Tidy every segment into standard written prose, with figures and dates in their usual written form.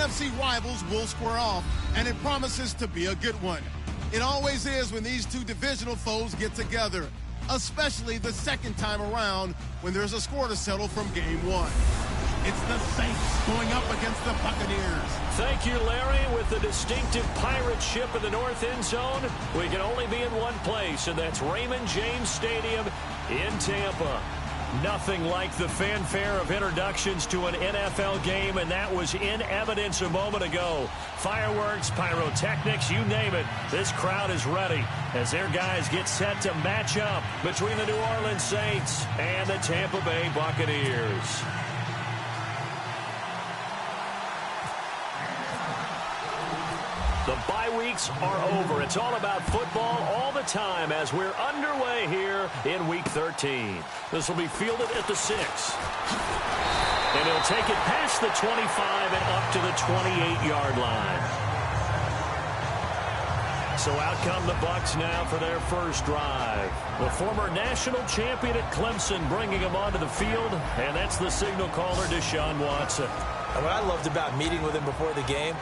NFC rivals will square off, and it promises to be a good one. It always is when these two divisional foes get together, especially the second time around when there's a score to settle from game one. It's the Saints going up against the Buccaneers. Thank you, Larry. With the distinctive pirate ship in the north end zone, we can only be in one place, and that's Raymond James Stadium in Tampa. Nothing like the fanfare of introductions to an NFL game, and that was in evidence a moment ago. Fireworks, pyrotechnics, you name it. This crowd is ready as their guys get set to match up between the New Orleans Saints and the Tampa Bay Buccaneers. The bye weeks are over. It's all about football all the time as we're underway here in Week 13. This will be fielded at the 6. And he'll take it past the 25 and up to the 28-yard line. So out come the Bucs now for their first drive. The former national champion at Clemson bringing him onto the field, and that's the signal caller, Deshaun Watson. And what I loved about meeting with him before the game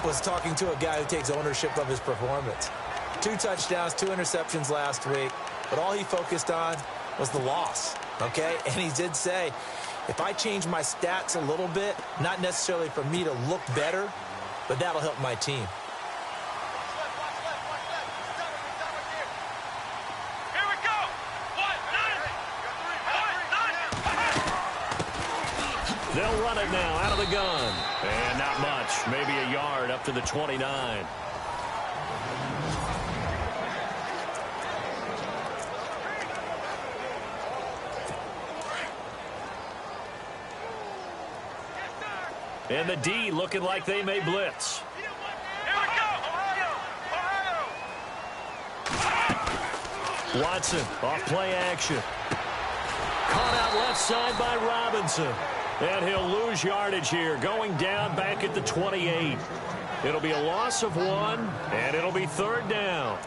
was talking to a guy who takes ownership of his performance. 2 touchdowns, 2 interceptions last week, but all he focused on was the loss, okay? And he did say, if I change my stats a little bit, not necessarily for me to look better, but that'll help my team. They'll run it now out of the gun. And not much. Maybe a yard up to the 29. And the D looking like they may blitz. Here we go! Ohio! Watson off play action. Caught out left side by Robinson. And he'll lose yardage here, going down back at the 28. It'll be a loss of 1, and it'll be 3rd down.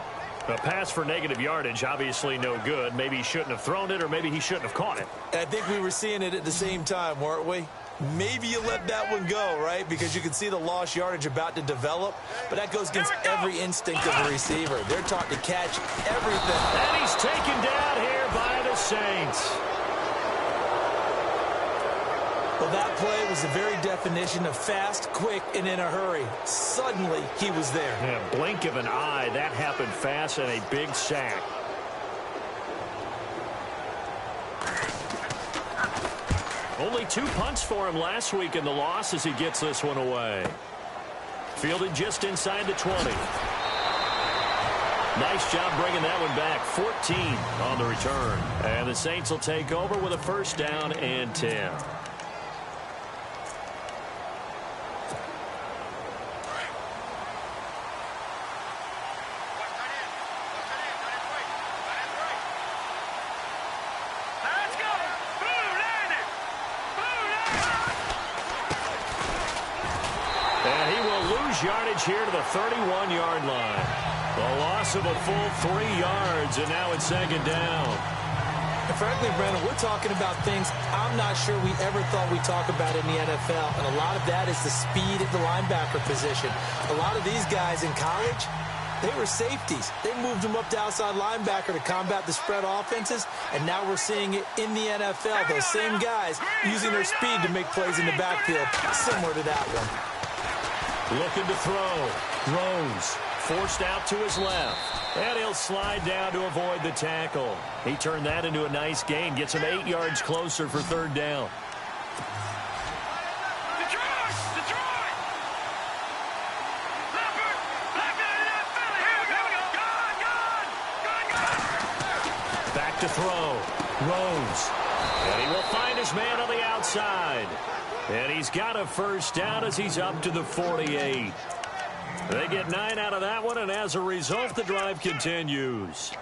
A pass for negative yardage, obviously no good. Maybe he shouldn't have thrown it, or maybe he shouldn't have caught it. I think we were seeing it at the same time, weren't we? Maybe you let that one go, right? Because you can see the lost yardage about to develop. But that goes against every instinct of a receiver. They're taught to catch everything. And he's taken down here by the Saints. Well, that play was the very definition of fast, quick, and in a hurry. Suddenly, he was there. Yeah, blink of an eye. That happened fast and a big sack. Only 2 punts for him last week in the loss as he gets this one away. Fielded just inside the 20. Nice job bringing that one back. 14 on the return. And the Saints will take over with a 1st down and 10. Yardage here to the 31-yard line. A loss of a full 3 yards, and now it's 2nd down. And frankly, Brennan, we're talking about things I'm not sure we ever thought we'd talk about in the NFL, and a lot of that is the speed at the linebacker position. A lot of these guys in college, they were safeties. They moved them up to outside linebacker to combat the spread offenses, and now we're seeing it in the NFL. Those same guys using their speed to make plays in the backfield, similar to that one. Looking to throw. Rose forced out to his left. And he'll slide down to avoid the tackle. He turned that into a nice gain. Gets him 8 yards closer for 3rd down. Back to throw. Rose. And he will find his man on the outside. And he's got a 1st down as he's up to the 48. They get 9 out of that one, and as a result, the drive continues.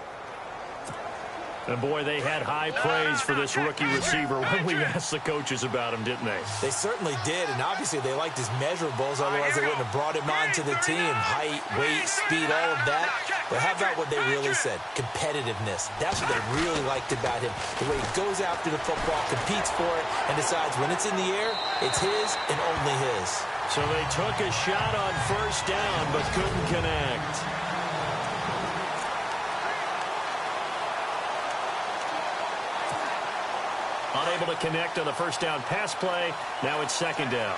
And, boy, they had high praise for this rookie receiver when we asked the coaches about him, didn't they? They certainly did, and obviously they liked his measurables. Otherwise, they wouldn't have brought him onto the team. Height, weight, speed, all of that. But how about what they really said? Competitiveness. That's what they really liked about him. The way he goes after the football, competes for it, and decides when it's in the air, it's his and only his. So they took a shot on first down, but couldn't connect. Unable to connect on the first down pass play. Now it's second down.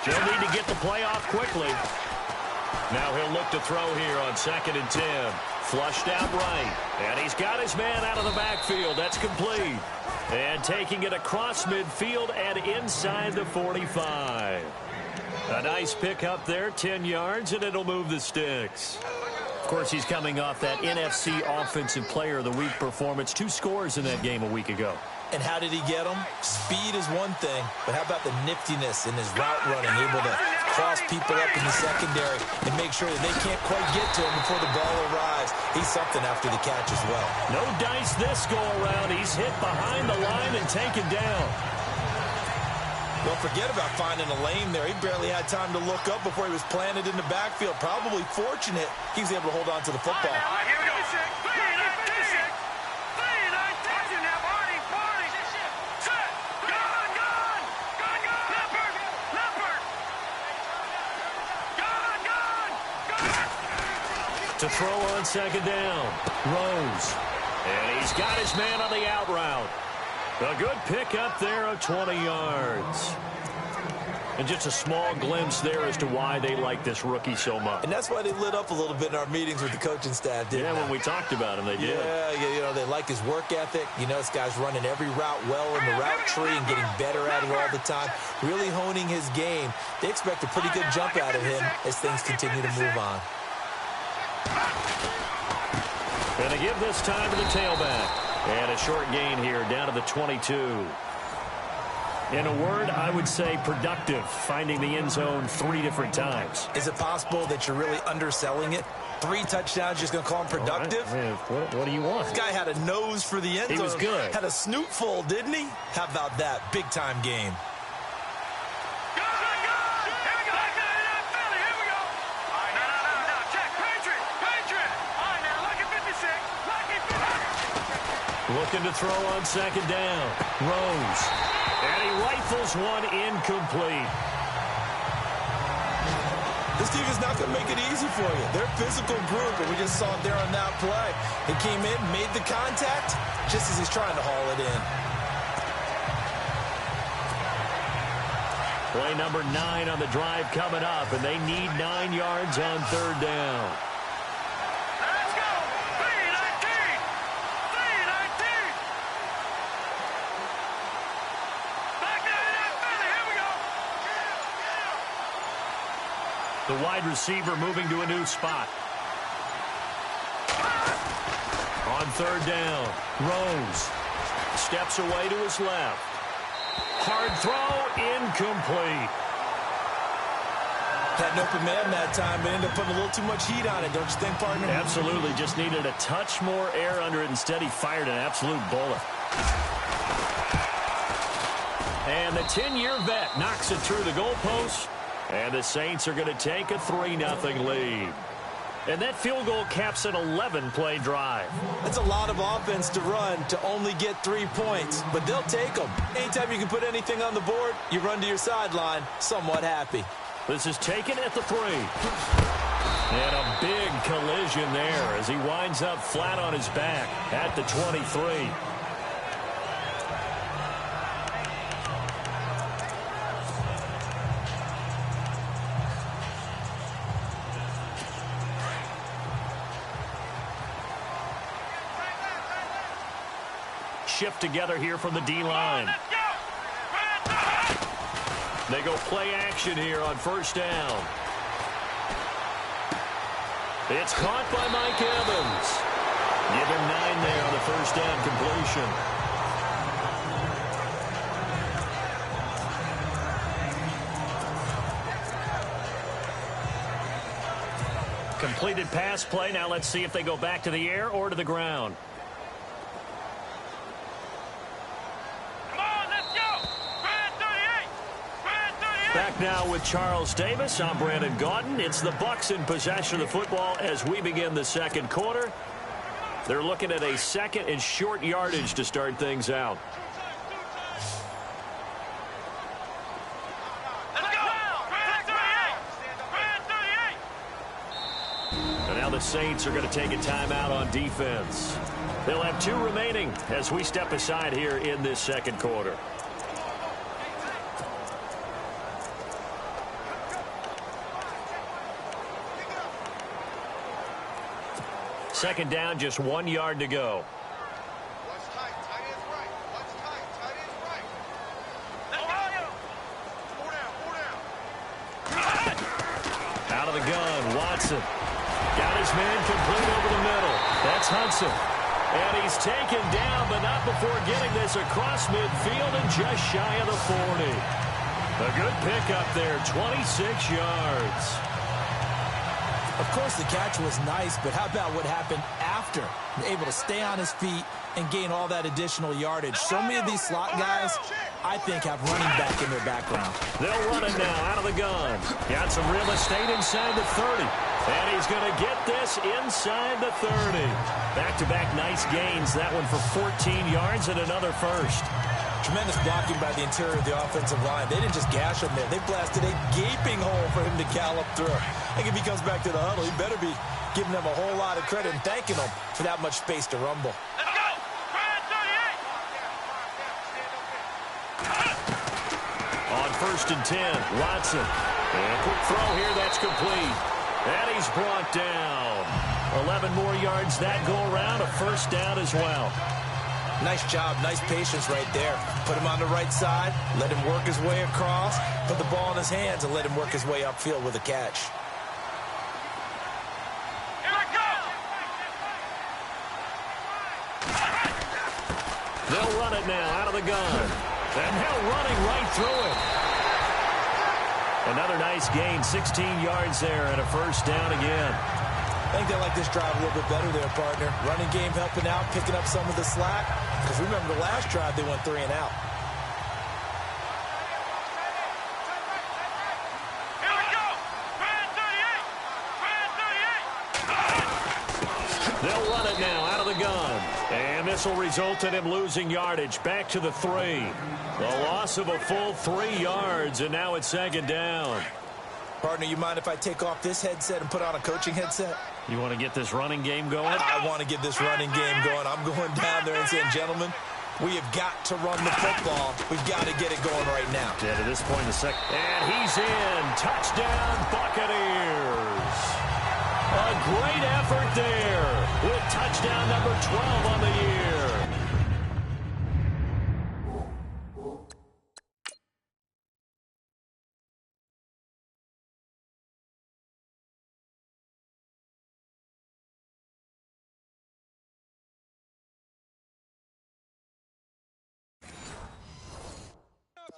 They'll need to get the play off quickly. Now he'll look to throw here on 2nd and 10. Flushed out right. And he's got his man out of the backfield. That's complete. And taking it across midfield and inside the 45. A nice pickup there, 10 yards, and it'll move the sticks. Of course, he's coming off that NFC Offensive Player of the Week performance. 2 scores in that game a week ago. And how did he get them? Speed is one thing, but how about the niftiness in his route running, able to cross people up in the secondary and make sure that they can't quite get to him before the ball arrives. He's something after the catch as well. No dice this go-around. He's hit behind the line and taken down. Don't forget about finding a lane there. He barely had time to look up before he was planted in the backfield. Probably fortunate he was able to hold on to the football. Here we go. To throw on second down. Rose. And he's got his man on the out route. A good pickup there of 20 yards. And just a small glimpse there as to why they like this rookie so much. And that's why they lit up a little bit in our meetings with the coaching staff, didn't they? When we talked about him, they did. Yeah, you know, they like his work ethic. You know, this guy's running every route well in the route tree and getting better at it all the time. Really honing his game. They expect a pretty good jump out of him as things continue to move on. Going to give this time to the tailback. And a short gain here down to the 22. In a word, I would say productive, finding the end zone 3 different times. Is it possible that you're really underselling it? 3 touchdowns, just going to call him productive? Right. What do you want? This guy had a nose for the end zone. He was good. Had a snoot full, didn't he? How about that? Big-time game. Looking to throw on second down. Rose. And he rifles one incomplete. This team is not going to make it easy for you. They're a physical group, and we just saw it there on that play. He came in, made the contact, just as he's trying to haul it in. Play number 9 on the drive coming up, and they need 9 yards on third down. The wide receiver moving to a new spot. On third down, Rose steps away to his left. Hard throw, incomplete. Had an open man that time, but ended up putting a little too much heat on it, don't you think, partner? Absolutely, just needed a touch more air under it. Instead, he fired an absolute bullet. And the 10-year vet knocks it through the goalpost. And the Saints are going to take a 3-0 lead. And that field goal caps an 11-play drive. That's a lot of offense to run to only get 3 points, but they'll take them. Anytime you can put anything on the board, you run to your sideline somewhat happy. This is taken at the 3. And a big collision there as he winds up flat on his back at the 23. Shift together here from the D-line. They go play action here on first down. It's caught by Mike Evans. Give him 9 there on the first down completion. Completed pass play. Now let's see if they go back to the air or to the ground. Back now with Charles Davis. I'm Brandon Gaudin. It's the Bucs in possession of the football as we begin the second quarter. They're looking at a second and short yardage to start things out. And now the Saints are going to take a timeout on defense. They'll have 2 remaining as we step aside here in this second quarter. Second down, just 1 yard to go. Watch tight. Tight end's right. Watch tight. Tight end's right. Four down. Out of the gun, Watson. Got his man complete over the middle. That's Hudson. And he's taken down, but not before getting this across midfield and just shy of the 40. A good pickup there, 26 yards. Of course, the catch was nice, but how about what happened after? Able to stay on his feet and gain all that additional yardage. So many of these slot guys, I think, have running back in their background. They'll run it now out of the gun. Got some real estate inside the 30. And he's going to get this inside the 30. Back-to-back nice gains. That one for 14 yards and another first. Tremendous blocking by the interior of the offensive line. They didn't just gash him there. They blasted a gaping hole for him to gallop through. I think if he comes back to the huddle, he better be giving them a whole lot of credit and thanking them for that much space to rumble. Let's go! On 1st and 10, Watson. And a quick throw here, that's complete. And he's brought down. 11 more yards that go around, a first down as well. Nice job, nice patience right there. Put him on the right side, let him work his way across, put the ball in his hands, and let him work his way upfield with a catch. Here we go! They'll run it now out of the gun. And now running right through it. Another nice gain, 16 yards there and a first down again. I think they like this drive a little bit better there, partner. Running game helping out, picking up some of the slack. Because remember, the last drive, they went 3 and out. Here we go! They'll run it now out of the gun. And this will result in him losing yardage. Back to the 3. The loss of a full 3 yards, and now it's second down. Partner, you mind if I take off this headset and put on a coaching headset? You want to get this running game going? I want to get this running game going. I'm going down there and saying, gentlemen, we have got to run the football. We've got to get it going right now. Yeah, to this point in the second. And he's in. Touchdown, Buccaneers. A great effort there with touchdown number 12 on the year.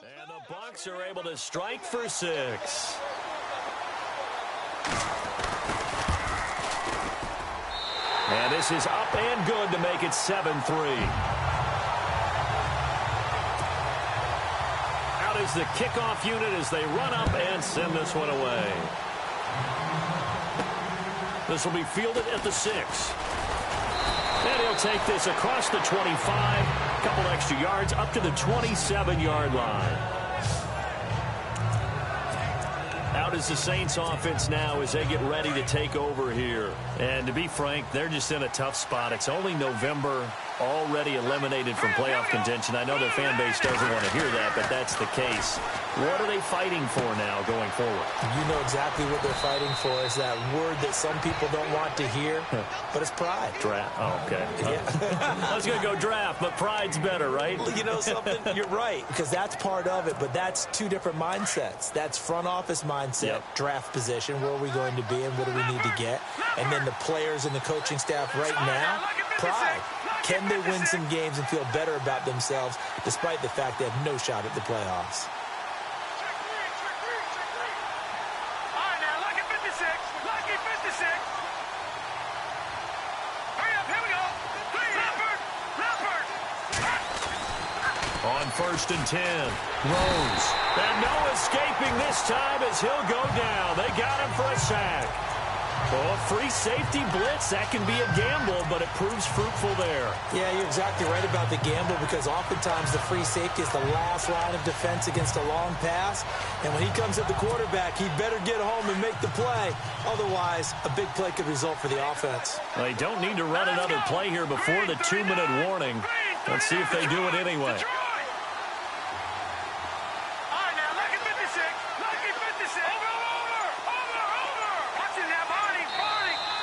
And the Bucs are able to strike for 6. And this is up and good to make it 7-3. Out is the kickoff unit as they run up and send this one away. This will be fielded at the 6. And he'll take this across the 25. A couple extra yards up to the 27-yard line. Out How does the Saints offense now as they get ready to take over here? And to be frank, they're just in a tough spot. It's only November, already eliminated from playoff contention. I know their fan base doesn't want to hear that, but that's the case. What are they fighting for now going forward? You know exactly what they're fighting for is that word that some people don't want to hear, but it's pride. Draft. Oh, okay. Yeah. I was going to go draft, but pride's better, right? You know something? You're right, because that's part of it, but that's two different mindsets. That's front office mindset, draft position, where are we going to be and what do we need to get? And then the players and the coaching staff right now, pride. Can they win some games and feel better about themselves despite the fact they have no shot at the playoffs? All right, now, lucky 56. Lucky 56. Hurry up, here we go. Leopard. On 1st and 10, Rose. And no escaping this time as he'll go down. They got him for a sack. Oh, free safety blitz, that can be a gamble, but it proves fruitful there. Yeah, you're exactly right about the gamble because oftentimes the free safety is the last line of defense against a long pass. And when he comes at the quarterback, he better get home and make the play. Otherwise, a big play could result for the offense. They don't need to run another play here before the 2-minute warning. Let's see if they do it anyway.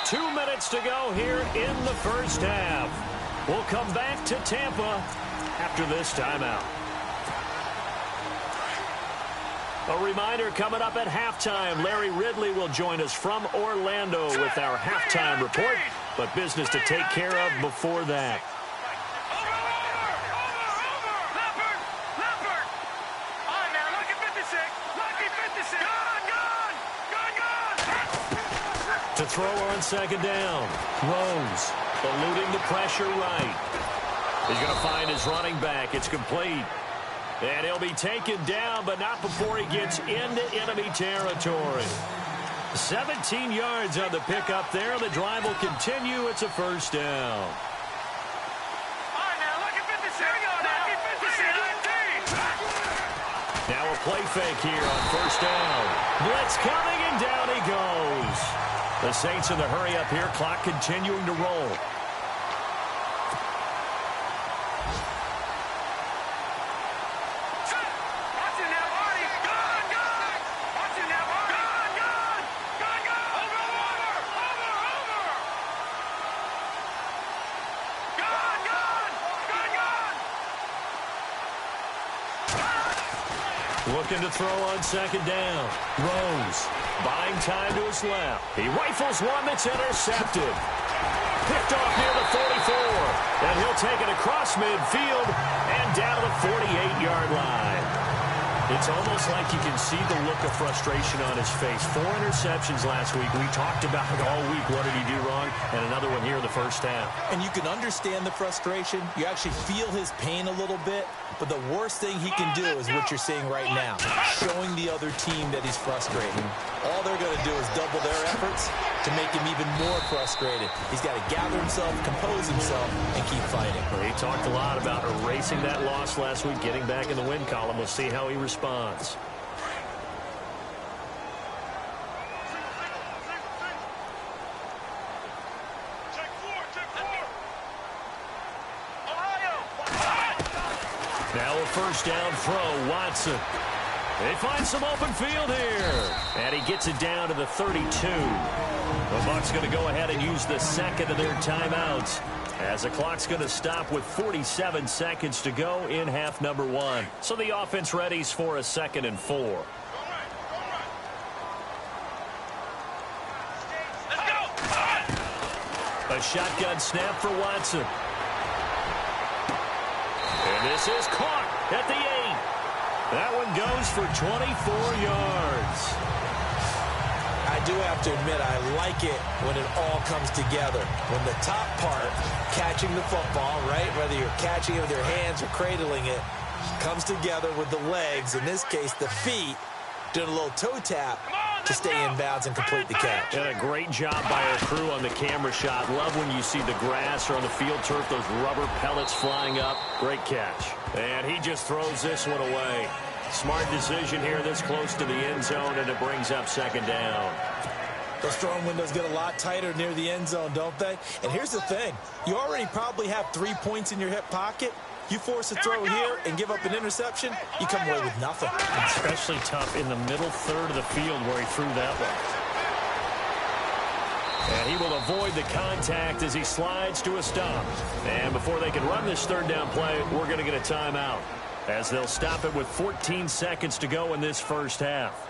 2 minutes to go here in the first half. We'll come back to Tampa after this timeout. A reminder coming up at halftime. Larry Ridley will join us from Orlando with our halftime report, but business to take care of before that. To throw on 2nd down. Rose eluding the pressure right. He's going to find his running back. It's complete. And he'll be taken down, but not before he gets into enemy territory. 17 yards on the pickup there. The drive will continue. It's a 1st down. Now a play fake here on 1st down. Blitz coming, and down he goes. The Saints in the hurry up here. Clock continuing to roll. Looking to throw on 2nd down. Rose buying time to his left. He rifles one that's intercepted. Picked off near the 44. And he'll take it across midfield and down to the 48-yard line. It's almost like you can see the look of frustration on his face. 4 interceptions last week. We talked about it all week. What did he do wrong? And another one here in the first half. And you can understand the frustration. You actually feel his pain a little bit. But the worst thing he can do is what you're seeing right now, showing the other team that he's frustrated. All they're going to do is double their efforts to make him even more frustrated. He's got to gather himself, compose himself, and keep fighting. Well, he talked a lot about erasing that loss last week, getting back in the win column. We'll see how he responds. Now a 1st down throw, Watson. They find some open field here. And he gets it down to the 32. The Bucs going to go ahead and use the 2nd of their timeouts, as the clock's going to stop with 47 seconds to go in half number 1. So the offense readies for a 2nd and 4. A shotgun snap for Watson. And this is caught at the 8. That one goes for 24 yards. I do have to admit, I like it when it all comes together. When the top part, catching the football, right, whether you're catching it with your hands or cradling it, comes together with the legs, in this case the feet, doing a little toe tap to stay in bounds and complete the catch. And a great job by our crew on the camera shot. Love when you see the grass or on the field turf, those rubber pellets flying up. Great catch. And he just throws this one away. Smart decision here this close to the end zone, and it brings up second down. Those throwing windows get a lot tighter near the end zone, don't they? And here's the thing. You already probably have 3 points in your hip pocket. You force a throw here and give up an interception, you come away with nothing. Especially tough in the middle third of the field where he threw that one. And he will avoid the contact as he slides to a stop. And before they can run this third down play, we're going to get a timeout, as they'll stop it with 14 seconds to go in this first half.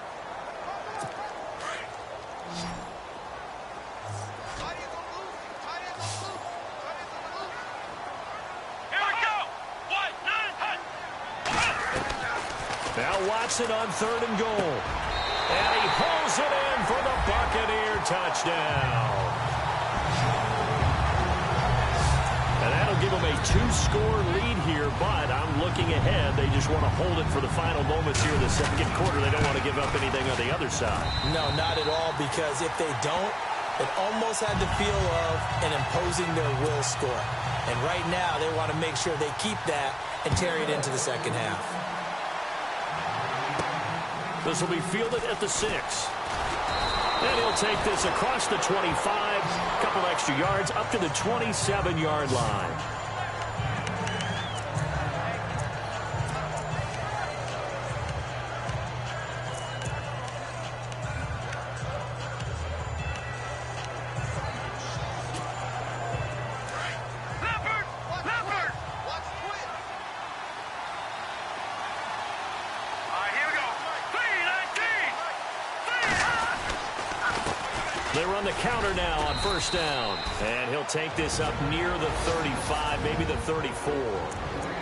Now Watson on 3rd and goal. And he pulls it in for the Buccaneer touchdown. And that'll give them a 2-score lead here, but I'm looking ahead. They just want to hold it for the final moments here in the second quarter. They don't want to give up anything on the other side. No, not at all, because if they don't, it almost had the feel of an imposing their will score. And right now, they want to make sure they keep that and carry it into the second half. This will be fielded at the 6. And he'll take this across the 25, a couple extra yards, up to the 27-yard line. They run the counter now on first down. And he'll take this up near the 35, maybe the 34.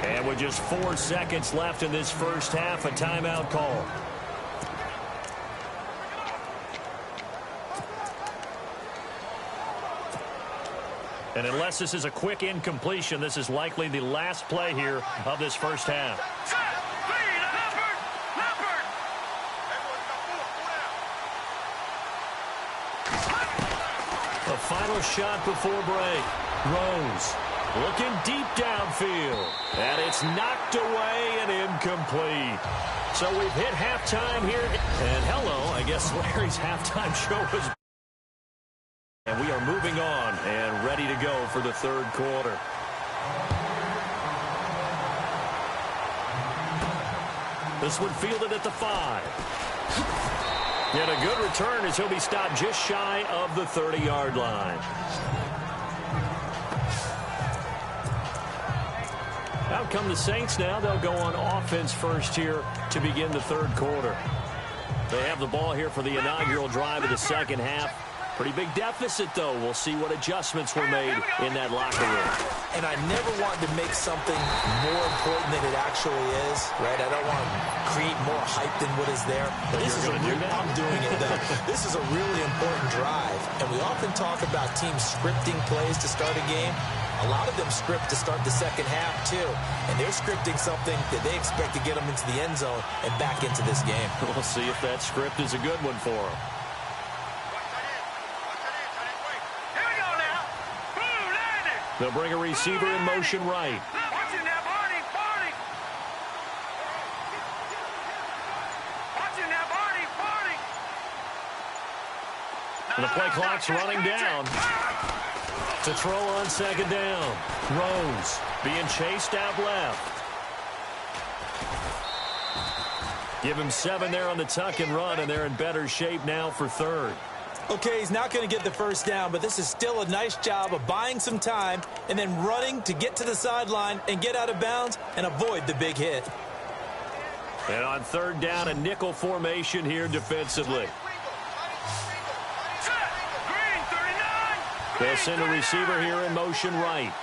And with just 4 seconds left in this first half, a timeout call. And unless this is a quick incompletion, this is likely the last play here of this first half. The final shot before break. Rose looking deep downfield. And it's knocked away and incomplete. So we've hit halftime here. And hello, I guess Larry's halftime show was... And we are moving on and ready to go for the third quarter. This one fielded at the 5. And a good return as he'll be stopped just shy of the 30-yard line. Out come the Saints now. They'll go on offense first here to begin the third quarter. They have the ball here for the inaugural drive of the second half. Pretty big deficit, though. We'll see what adjustments were made in that locker room. And I never want to make something more important than it actually is, right? I don't want to create more hype than what is there. But this is I'm doing it, though. This is a really important drive. And we often talk about teams scripting plays to start a game. A lot of them script to start the second half, too. And they're scripting something that they expect to get them into the end zone and back into this game. We'll see if that script is a good one for them. They'll bring a receiver in motion right. And the play clock's running down. To throw on second down. Rose being chased out left. Give him 7 there on the tuck and run, and they're in better shape now for third. Okay, he's not going to get the first down, but this is still a nice job of buying some time and then running to get to the sideline and get out of bounds and avoid the big hit. And on third down, a nickel formation here defensively. They'll send a receiver here in motion right.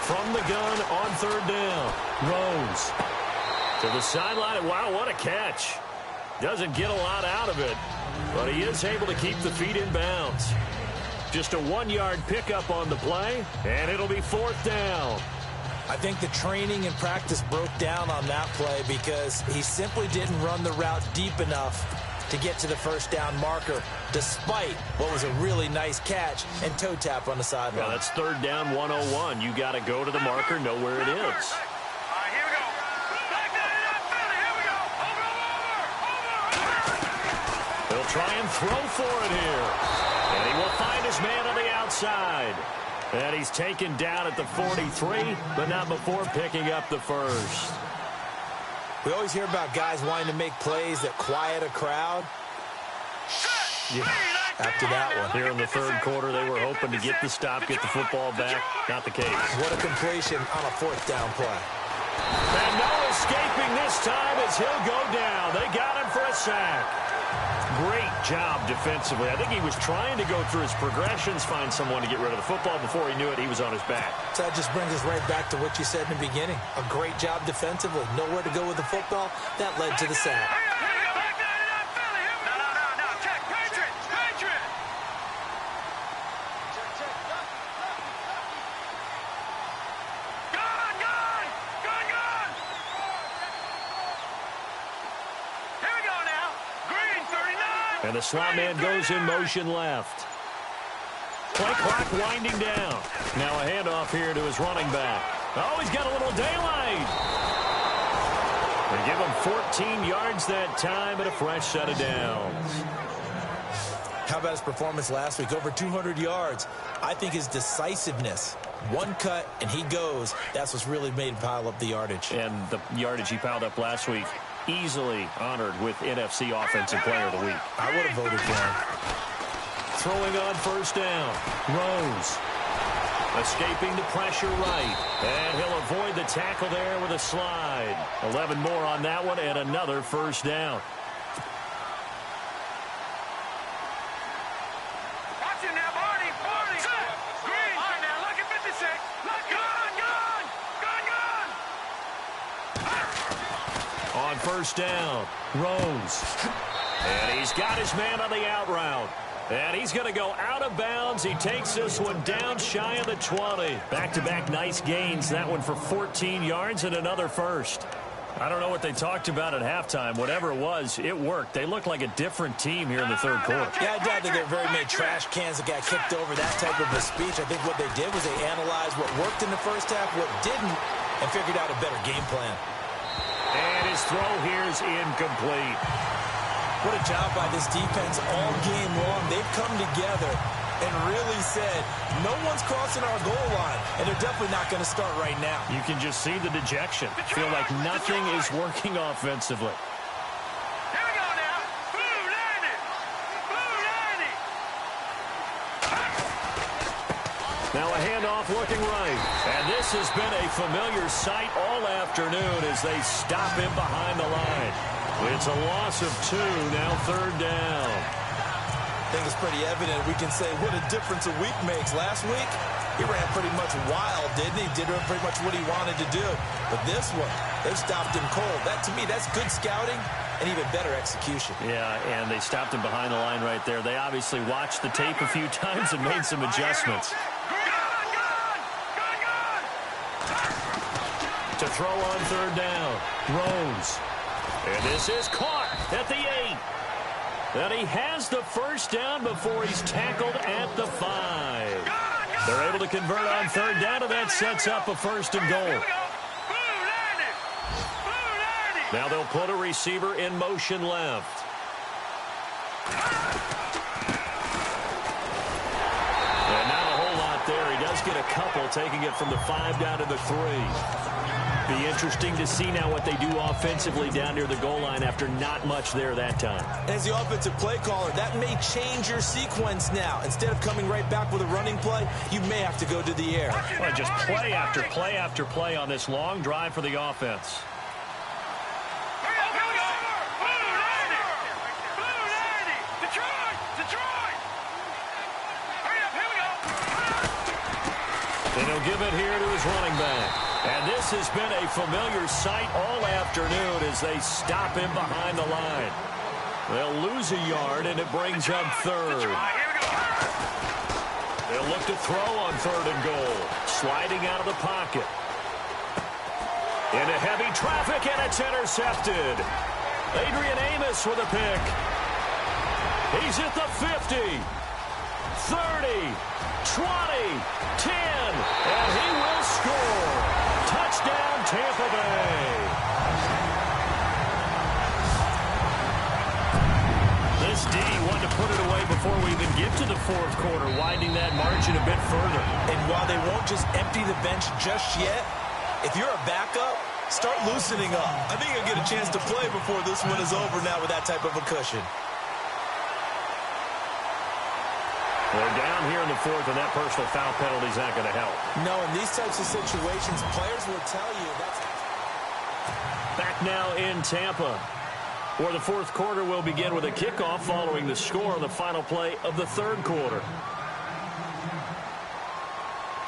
From the gun on third down. Rose to the sideline. Wow, what a catch. Doesn't get a lot out of it, but he is able to keep the feet in bounds. Just a 1-yard pickup on the play, and it'll be fourth down. I think the training and practice broke down on that play because he simply didn't run the route deep enough to get to the first down marker, despite what was a really nice catch and toe tap on the sideline. Well, that's third down 101. You got to go to the marker, know where it is. All right, here we go. Back there, Philly, here we go. Over. He'll try and throw for it here. And he will find his man on the outside. And he's taken down at the 43, but not before picking up the first. We always hear about guys wanting to make plays that quiet a crowd. Yeah, after that one. Here in the third quarter, they were hoping to get the stop, get the football back. Not the case. What a completion on a fourth down play. And no escaping this time as he'll go down. They got him for a sack. Great job defensively. I think he was trying to go through his progressions, find someone to get rid of the football. Before he knew it, he was on his back. So that just brings us right back to what you said in the beginning. A great job defensively. Nowhere to go with the football. That led to the sack. And the slot man goes in motion left. Play clock winding down. Now a handoff here to his running back. Oh, he's got a little daylight. They give him 14 yards that time and a fresh set of downs. How about his performance last week? Over 200 yards. I think his decisiveness, one cut and he goes, that's what's really made him pile up the yardage. And the yardage he piled up last week, easily honored with NFC Offensive Player of the Week. I would have voted for him. Throwing on first down. Rose. Escaping the pressure right. And he'll avoid the tackle there with a slide. 11 more on that one and another first down. Watch it now, Barney. Green. All right, now, look at 56. Look, gun. On first down, Rose. And he's got his man on the out route. And he's going to go out of bounds. He takes this one down shy of the 20. Back-to-back nice gains. That one for 14 yards and another first. I don't know what they talked about at halftime. Whatever it was, it worked. They looked like a different team here in the third quarter. Yeah, I doubt that there were very many trash cans that got kicked over, that type of a speech. I think what they did was they analyzed what worked in the first half, what didn't, and figured out a better game plan. And his throw here is incomplete. What a job by this defense all game long. They've come together and really said, no one's crossing our goal line, and they're definitely not going to start right now. You can just see the dejection. Feel like nothing is working offensively. Here we go now. Blue 90. Now a handoff looking right. And this has been a familiar sight all afternoon as they stop him behind the line. It's a loss of 2, now third down. I think it's pretty evident. We can say what a difference a week makes. Last week, he ran pretty much wild, didn't he? Did pretty much what he wanted to do. But this one, they stopped him cold. That, to me, that's good scouting and even better execution. Yeah, and they stopped him behind the line right there. They obviously watched the tape a few times and made some adjustments. To throw on third down, Rose. And this is caught at the 8. And he has the first down before he's tackled at the 5. They're able to convert on third down, and that sets up a first and goal. Now they'll put a receiver in motion left. And not a whole lot there. He does get a couple, taking it from the 5 down to the 3. Be interesting to see now what they do offensively down near the goal line after not much there that time. As the offensive play caller, that may change your sequence now. Instead of coming right back with a running play, you may have to go to the air. Well, just play after play after play on this long drive for the offense. And he'll give it here to his running back. And this has been a familiar sight all afternoon as they stop him behind the line. They'll lose a yard, and it brings up third. They'll look to throw on third and goal. Sliding out of the pocket. Into heavy traffic, and it's intercepted. Adrian Amos with a pick. He's at the 50, 30, 20, 10, and he will score. Touchdown, Tampa Bay. This D wanted to put it away before we even get to the fourth quarter, widening that margin a bit further. And while they won't just empty the bench just yet, if you're a backup, start loosening up. I think you'll get a chance to play before this one is over now with that type of a cushion. They're down here in the fourth, and that personal foul penalty is not going to help. No, in these types of situations, players will tell you that's... Back now in Tampa, where the fourth quarter will begin with a kickoff following the score on the final play of the third quarter.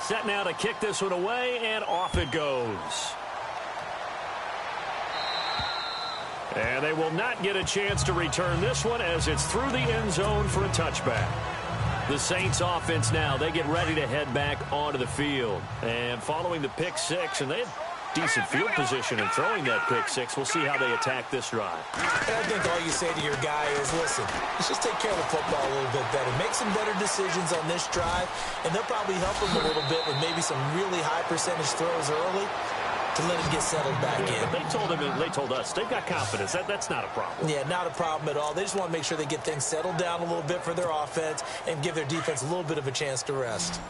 Set now to kick this one away, and off it goes. And they will not get a chance to return this one as it's through the end zone for a touchback. The Saints offense now, they get ready to head back onto the field. And following the pick six, and they had decent field position in throwing that pick six. We'll see how they attack this drive. And I think all you say to your guy is, listen, let's just take care of the football a little bit better. Make some better decisions on this drive, and they'll probably help him a little bit with maybe some really high percentage throws early to let him get settled back in. They told him, they told us, they've got confidence. That's not a problem. Yeah, not a problem at all. They just want to make sure they get things settled down a little bit for their offense and give their defense a little bit of a chance to rest.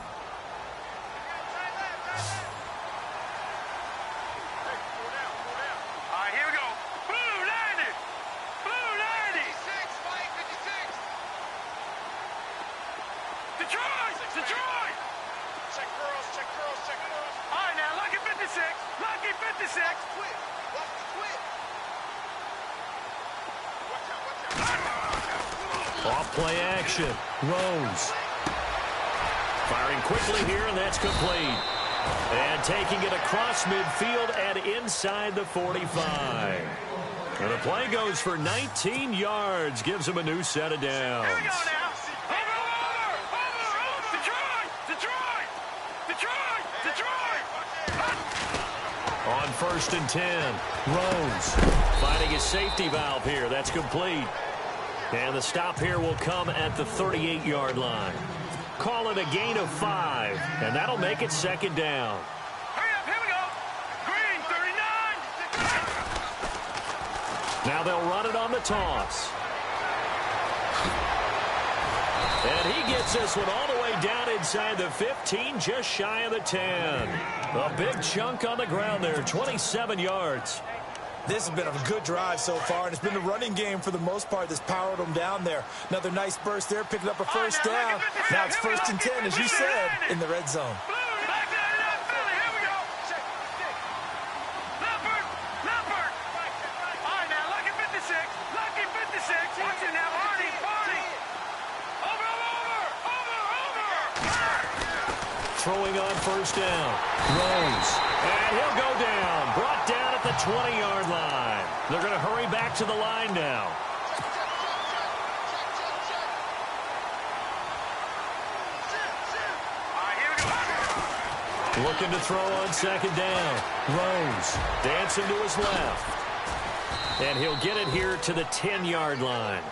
Off play action. Rose. Firing quickly here, and that's complete. And taking it across midfield and inside the 45. And the play goes for 19 yards. Gives him a new set of downs. Here we go now. Detroit! On 1st and 10. Rose finding his safety valve here. That's complete. And the stop here will come at the 38-yard line. Call it a gain of 5, and that'll make it second down. Hurry up, here we go. Green, 39. Now they'll run it on the toss. And he gets this one all the way down inside the 15, just shy of the 10. A big chunk on the ground there, 27 yards. This has been a good drive so far, and it's been the running game for the most part that's powered them down there. Another nice burst there, picking up a first down. Now it's 1st and 10, as you said, in the red zone. Throwing on 1st down. Rose. And he'll go down. Brought down at the 20-yard line. They're going to hurry back to the line now. Looking to throw on 2nd down. Rose dancing to his left. And he'll get it here to the 10-yard line.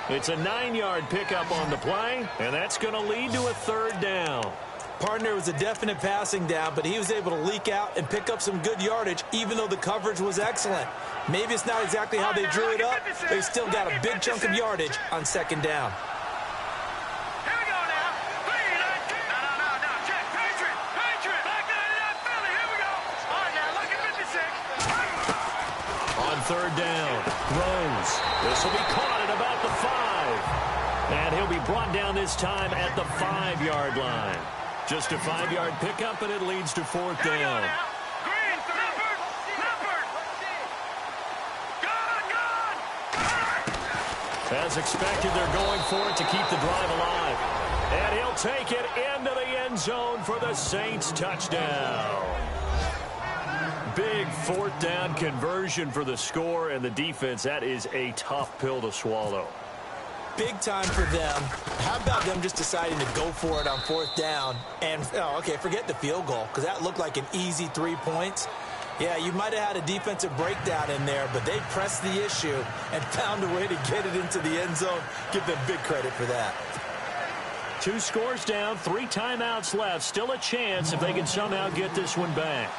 It's a 9-yard pickup on the play, and that's going to lead to a 3rd down. Partner was a definite passing down, but he was able to leak out and pick up some good yardage, even though the coverage was excellent. Maybe it's not exactly how they drew it up, but he still got a big chunk of yardage on 2nd down. Here we go now. No. Check. Patriot. Back 99 Philly. Here we go. All right, now, look at 56. On 3rd down, Rose. This will be caught at about the 5. And he'll be brought down this time at the 5-yard line. Just a 5-yard pickup, and it leads to 4th down. Green, Leopard. Gone. As expected, they're going for it to keep the drive alive. And he'll take it into the end zone for the Saints touchdown. Big 4th down conversion for the score, and the defense, that is a tough pill to swallow. Big time for them. How about them just deciding to go for it on 4th down? And, forget the field goal, because that looked like an easy 3 points. Yeah, you might have had a defensive breakdown in there, but they pressed the issue and found a way to get it into the end zone. Give them big credit for that. 2 scores down, 3 timeouts left. Still a chance if they can somehow get this one back.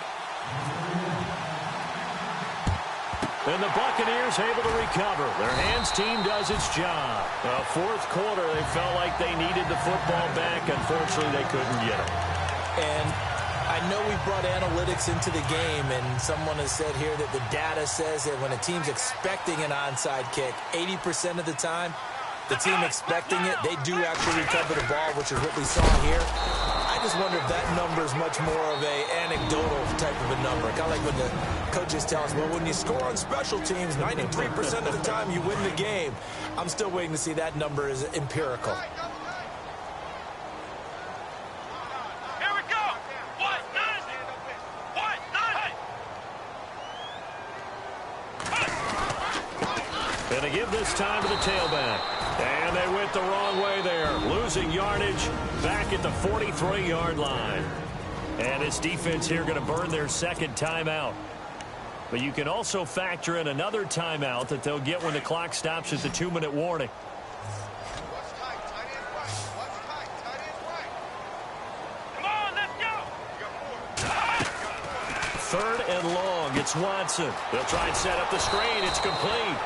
And the Buccaneers able to recover. Their hands team does its job. Fourth quarter, they felt like they needed the football back. Unfortunately, they couldn't get it. And I know we brought analytics into the game, and someone has said here that the data says that when a team's expecting an onside kick, 80% of the time, the team expecting it, they do actually recover the ball, which is what we saw here. I just wonder if that number is much more of a anecdotal type of a number. Kind of like when the coaches tell us, well, when you score on special teams, 93% of the time you win the game. I'm still waiting to see that number is empirical. Here we go. What? Gonna give this time to the tailback. And they went the wrong way there. Losing yardage back at the 43-yard line. And this defense here going to burn their second timeout. But you can also factor in another timeout that they'll get when the clock stops at the 2-minute warning. Come on, let's go. 3rd and long. It's Watson. They'll try and set up the screen. It's complete.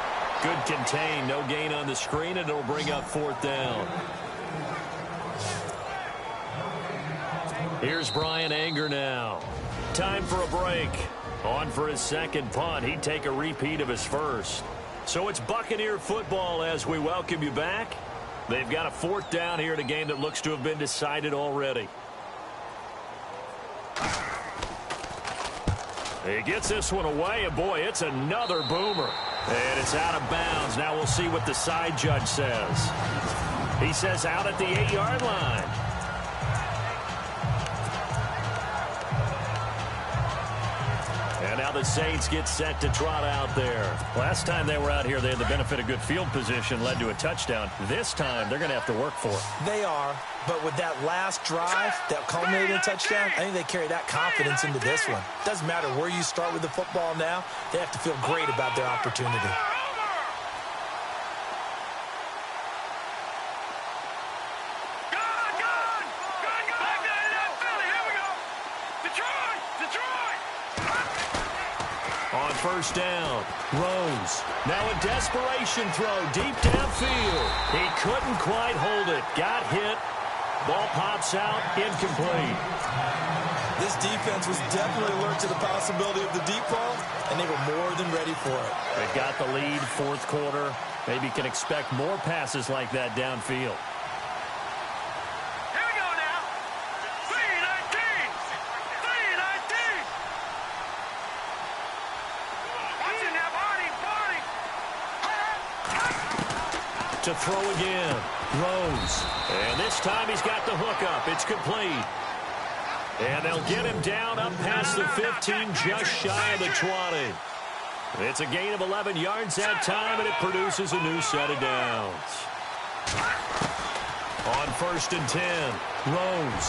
Good contain. No gain on the screen, and it'll bring up 4th down. Here's Brian Anger now. Time for a break. On for his second punt. He'd take a repeat of his first. So it's Buccaneer football as we welcome you back. They've got a 4th down here in a game that looks to have been decided already. He gets this one away, and boy, it's another boomer. And it's out of bounds. Now we'll see what the side judge says. He says out at the 8-yard line. And now the Saints get set to trot out there. Last time they were out here, they had the benefit of good field position, led to a touchdown. This time, they're going to have to work for it. They are, but with that last drive that culminated in a touchdown, I think they carry that confidence into this one. Doesn't matter where you start with the football now, they have to feel great about their opportunity. On 1st down, Rose. Now a desperation throw deep downfield. He couldn't quite hold it. Got hit. Ball pops out. Incomplete. This defense was definitely alert to the possibility of the deep ball, and they were more than ready for it. They've got the lead, 4th quarter. Maybe can expect more passes like that downfield. Here we go now. 3-19. 3-19. Watch it now, Barney. To throw again. Rose. And this time he's got the hook up. It's complete. And they'll get him down up past the 15, just shy of the 20. It's a gain of 11 yards that time, and it produces a new set of downs. On 1st and 10, Rose.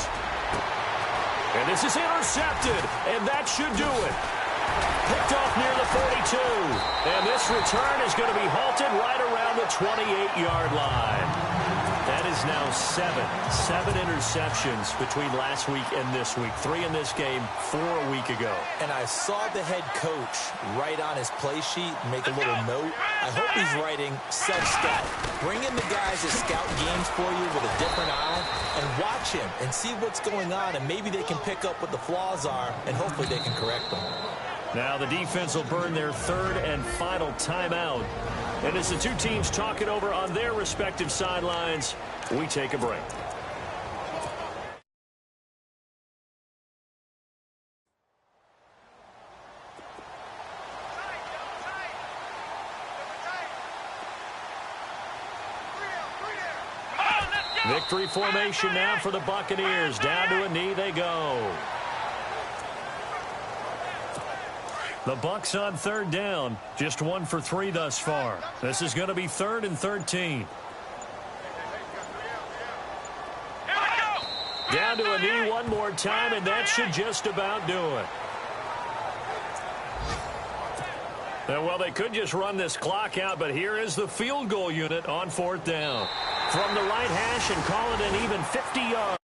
And this is intercepted, and that should do it. Picked off near the 42. And this return is going to be halted right around the 28-yard line. That is now 7 interceptions between last week and this week. 3 in this game, 4 a week ago. And I saw the head coach write on his play sheet, make a little note. I hope he's writing self-scout. Bring in the guys that scout games for you with a different eye and watch him and see what's going on, and maybe they can pick up what the flaws are, and hopefully they can correct them. Now the defense will burn their 3rd and final timeout. And as the two teams talk it over on their respective sidelines, we take a break. Victory formation now for the Buccaneers. Down to a knee they go. The Bucs on 3rd down. Just 1 for 3 thus far. This is going to be 3rd and 13. Down to a knee one more time, and that should just about do it. Well, they could just run this clock out, but here is the field goal unit on 4th down. From the right hash and call it an even 50 yards.